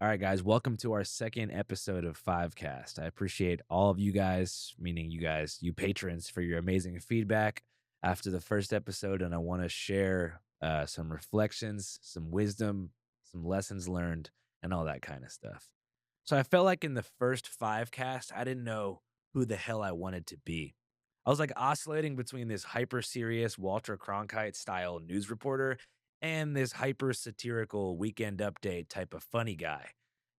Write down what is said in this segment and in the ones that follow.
All right, guys, welcome to our second episode of Fivecast. I appreciate all of you guys, meaning you guys, you patrons, for your amazing feedback after the first episode. And I want to share some reflections, some wisdom, some lessons learned, and all that kind of stuff. So I felt like in the first Fivecast, I didn't know who the hell I wanted to be. I was like oscillating between this hyper serious Walter Cronkite style news reporter and this hyper satirical weekend update type of funny guy.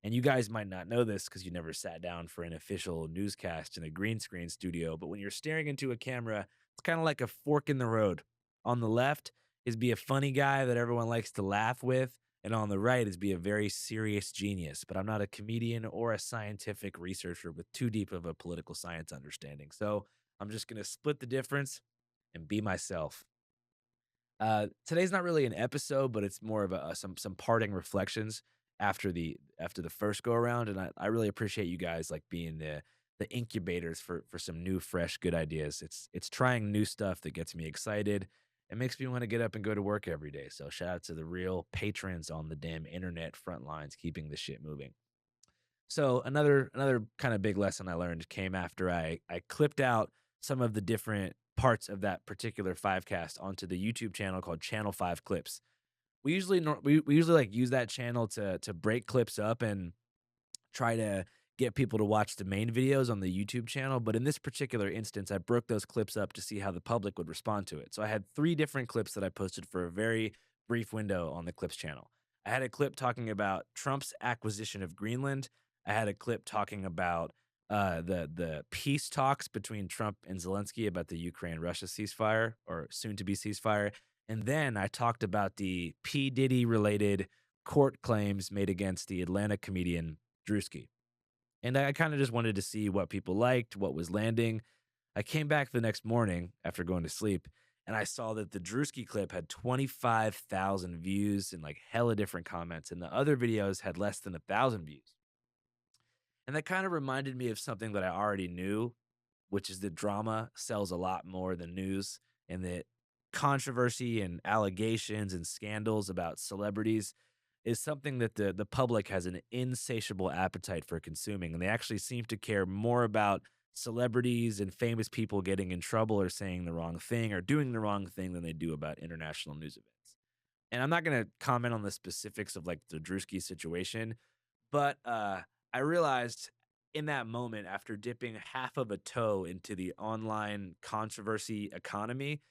And you guys might not know this because you never sat down for an official newscast in a green screen studio. But when you're staring into a camera, it's kind of like a fork in the road. On the left is be a funny guy that everyone likes to laugh with. And on the right is be a very serious genius. But I'm not a comedian or a scientific researcher with too deep of a political science understanding. So I'm just going to split the difference and be myself. Today's not really an episode, but it's more of some parting reflections after the first go around, and I really appreciate you guys like being the incubators for some new, fresh, good ideas. It's trying new stuff that gets me excited. It makes me want to get up and go to work every day. So shout out to the real patrons on the damn internet front lines, keeping the shit moving. So another kind of big lesson I learned came after I clipped out some of the different parts of that particular Fivecast onto the YouTube channel called Channel 5 Clips. We usually like use that channel to break clips up and try to get people to watch the main videos on the YouTube channel, but in this particular instance, I broke those clips up to see how the public would respond to it. So I had 3 different clips that I posted for a very brief window on the Clips channel. I had a clip talking about Trump's acquisition of Greenland. I had a clip talking about the peace talks between Trump and Zelensky about the Ukraine-Russia ceasefire or soon to be ceasefire. And then I talked about the P. Diddy related court claims made against the Atlanta comedian Drewski. And I kind of just wanted to see what people liked, what was landing. I came back the next morning after going to sleep and I saw that the Drewski clip had 25,000 views and like hella different comments, and the other videos had less than 1,000 views. And that kind of reminded me of something that I already knew, which is that drama sells a lot more than news, and that controversy and allegations and scandals about celebrities is something that the public has an insatiable appetite for consuming. And they actually seem to care more about celebrities and famous people getting in trouble or saying the wrong thing or doing the wrong thing than they do about international news events. And I'm not going to comment on the specifics of like the Drewski situation, but I realized in that moment, after dipping half of a toe into the online controversy economy,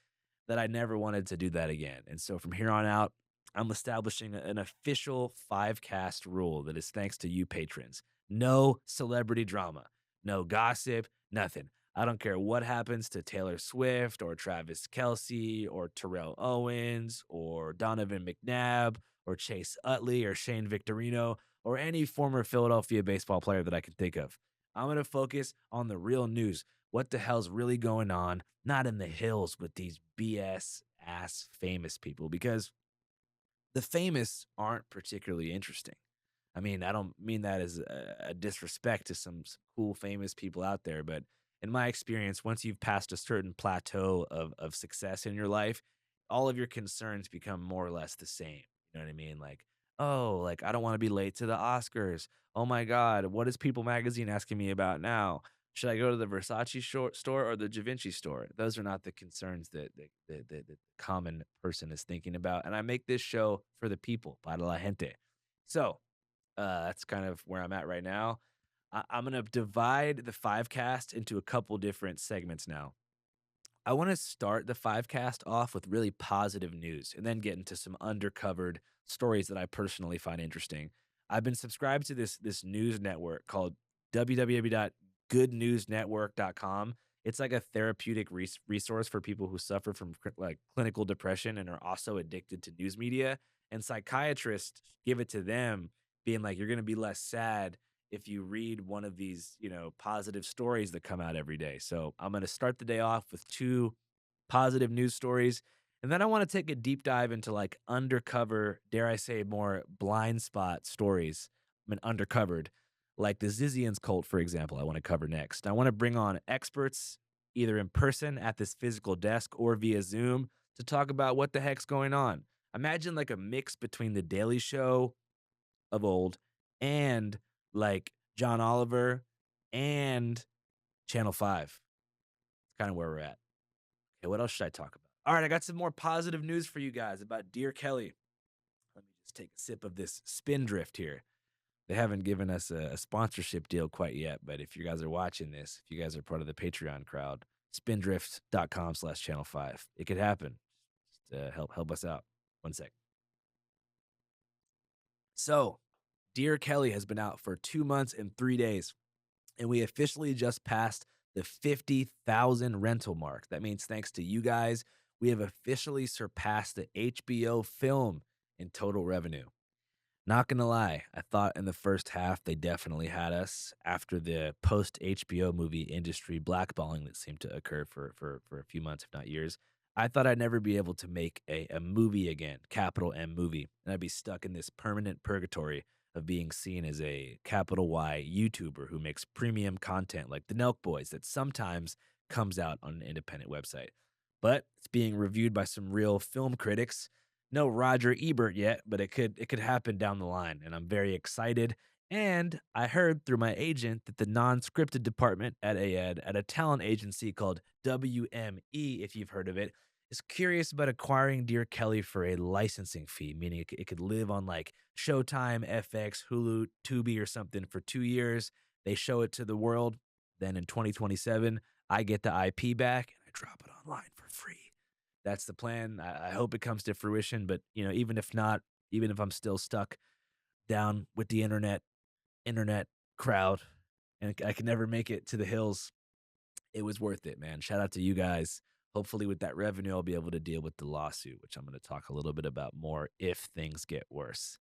that I never wanted to do that again. And so from here on out, I'm establishing an official 5 cast rule that is thanks to you patrons. No celebrity drama, no gossip, nothing. I don't care what happens to Taylor Swift or Travis Kelsey or Terrell Owens or Donovan McNabb or Chase Utley or Shane Victorino or any former Philadelphia baseball player that I can think of. I'm going to focus on the real news. What the hell's really going on? Not in the hills with these BS ass famous people, because the famous aren't particularly interesting. I mean, I don't mean that as a disrespect to some cool famous people out there, but in my experience, once you've passed a certain plateau of success in your life, all of your concerns become more or less the same. You know what I mean? Like, oh, like I don't want to be late to the Oscars. Oh my God, what is People Magazine asking me about now? Should I go to the Versace store or the Givenchy store? Those are not the concerns that the common person is thinking about. And I make this show for the people, para la gente. So that's kind of where I'm at right now. I'm gonna divide the 5 cast into a couple different segments now. I want to start the 5 cast off with really positive news and then get into some undercovered stories that I personally find interesting. I've been subscribed to this news network called www.goodnewsnetwork.com. It's like a therapeutic resource for people who suffer from like clinical depression and are also addicted to news media. And psychiatrists give it to them, being like, you're going to be less sad if you read one of these, positive stories that come out every day. So I'm going to start the day off with 2 positive news stories. And then I want to take a deep dive into like undercover, dare I say, more blind spot stories. I mean, undercovered, like the Zizians cult, for example, I want to cover next. I want to bring on experts either in person at this physical desk or via Zoom to talk about what the heck's going on. Imagine like a mix between the Daily Show of old and like John Oliver and Channel 5. It's kind of where we're at. Okay, what else should I talk about? All right, I got some more positive news for you guys about Dear Kelly. Let me just take a sip of this Spindrift here. They haven't given us a sponsorship deal quite yet, but if you guys are watching this, if you guys are part of the Patreon crowd, spindrift.com/channel5. It could happen. Just help us out. One sec. So, Dear Kelly has been out for 2 months and 3 days, and we officially just passed the 50,000 rental mark. That means thanks to you guys, we have officially surpassed the HBO film in total revenue. Not gonna lie, I thought in the first half they definitely had us after the post HBO movie industry blackballing that seemed to occur for a few months, if not years. I thought I'd never be able to make a movie again, capital M movie, and I'd be stuck in this permanent purgatory of being seen as a capital Y YouTuber who makes premium content like the Nelk Boys that sometimes comes out on an independent website. But it's being reviewed by some real film critics. No Roger Ebert yet, but it could happen down the line, and I'm very excited. And I heard through my agent that the non-scripted department at a talent agency called WME, if you've heard of it, is curious about acquiring Dear Kelly for a licensing fee, meaning it could live on like Showtime, FX, Hulu, Tubi, or something for 2 years. They show it to the world. Then in 2027, I get the IP back and I drop it online for free. That's the plan. I hope it comes to fruition, but even if not, even if I'm still stuck down with the internet crowd, and I can never make it to the hills, it was worth it, man. Shout out to you guys. Hopefully, with that revenue, I'll be able to deal with the lawsuit, which I'm going to talk a little bit about more if things get worse.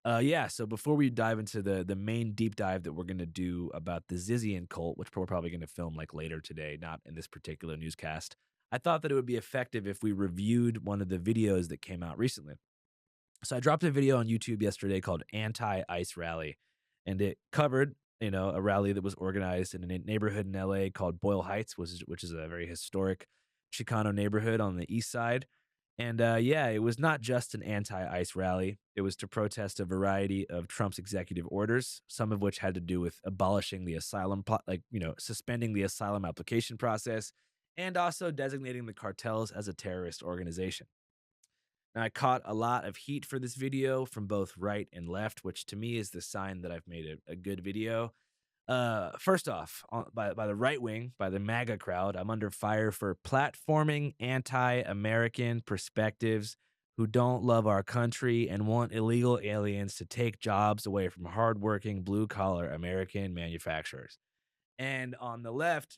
Yeah. So before we dive into the main deep dive that we're gonna do about the Zizian cult, which we're probably gonna film like later today, not in this particular newscast, I thought that it would be effective if we reviewed one of the videos that came out recently. So I dropped a video on YouTube yesterday called Anti-Ice Rally, and it covered, a rally that was organized in a neighborhood in LA called Boyle Heights, which is a very historic Chicano neighborhood on the east side. And yeah, it was not just an anti-ICE rally. It was to protest a variety of Trump's executive orders, some of which had to do with abolishing the suspending the asylum application process, and also designating the cartels as a terrorist organization. Now, I caught a lot of heat for this video from both right and left, which to me is the sign that I've made a good video. First off, by the right wing, by the MAGA crowd, I'm under fire for platforming anti-American perspectives who don't love our country and want illegal aliens to take jobs away from hardworking blue-collar American manufacturers. And on the left,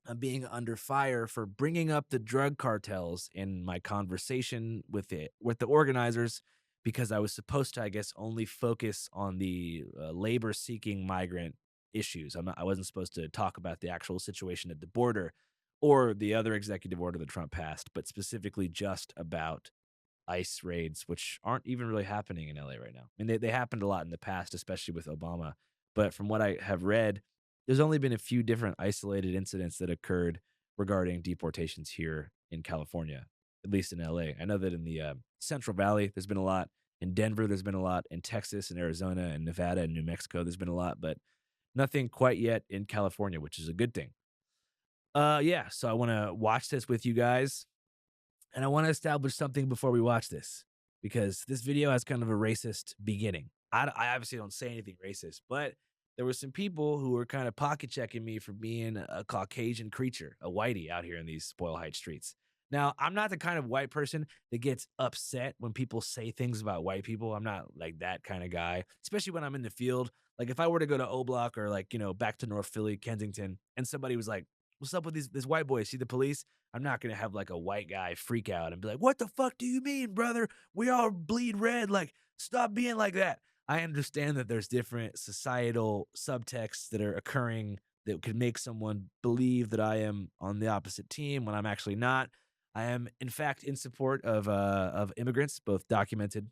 I'm being under fire for bringing up the drug cartels in my conversation with the organizers because I was supposed to, I guess, only focus on the labor-seeking migrant issues. I wasn't supposed to talk about the actual situation at the border or the other executive order that Trump passed, but specifically just about ICE raids, which aren't even really happening in LA right now. I mean, they happened a lot in the past, especially with Obama. But from what I have read, there's only been a few different isolated incidents that occurred regarding deportations here in California, at least in LA. I know that in the Central Valley, there's been a lot. In Denver, there's been a lot. In Texas and Arizona and Nevada and New Mexico, there's been a lot, but nothing quite yet in California, which is a good thing. Yeah, so I want to watch this with you guys. And I want to establish something before we watch this because this video has kind of a racist beginning. I obviously don't say anything racist, but there were some people who were kind of pocket checking me for being a Caucasian creature, a whitey out here in these Boyle Heights streets. Now, I'm not the kind of white person that gets upset when people say things about white people. I'm not like that kind of guy, especially when I'm in the field. Like if I were to go to O Block or like, back to North Philly, Kensington, and somebody was like, "What's up with this white boy? See the police?" I'm not gonna have like a white guy freak out and be like, "What the fuck do you mean, brother? We all bleed red. Like, stop being like that." I understand that there's different societal subtexts that are occurring that could make someone believe that I am on the opposite team when I'm actually not. I am, in fact, in support of immigrants, both documented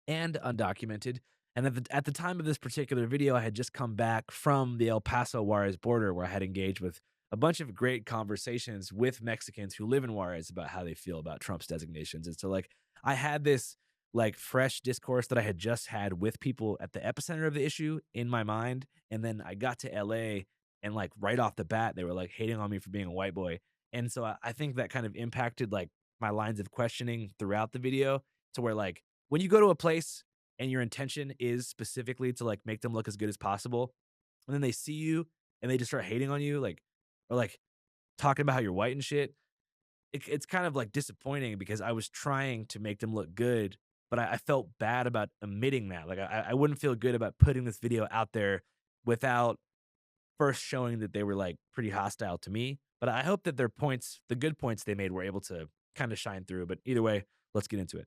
and undocumented. And at the time of this particular video, I had just come back from the El Paso Juarez border where I had engaged with a bunch of great conversations with Mexicans who live in Juarez about how they feel about Trump's designations. And so, like, I had this like fresh discourse that I had just had with people at the epicenter of the issue in my mind. And then I got to LA and like right off the bat, they were like hating on me for being a white boy. And so I think that kind of impacted like my lines of questioning throughout the video to where like when you go to a place and your intention is specifically to like make them look as good as possible, and then they see you and they just start hating on you, like, or like talking about how you're white and shit, it's kind of like disappointing because I was trying to make them look good, but I felt bad about omitting that. Like I wouldn't feel good about putting this video out there without first showing that they were like pretty hostile to me. But I hope that their points, the good points they made, were able to kind of shine through. But either way, let's get into it.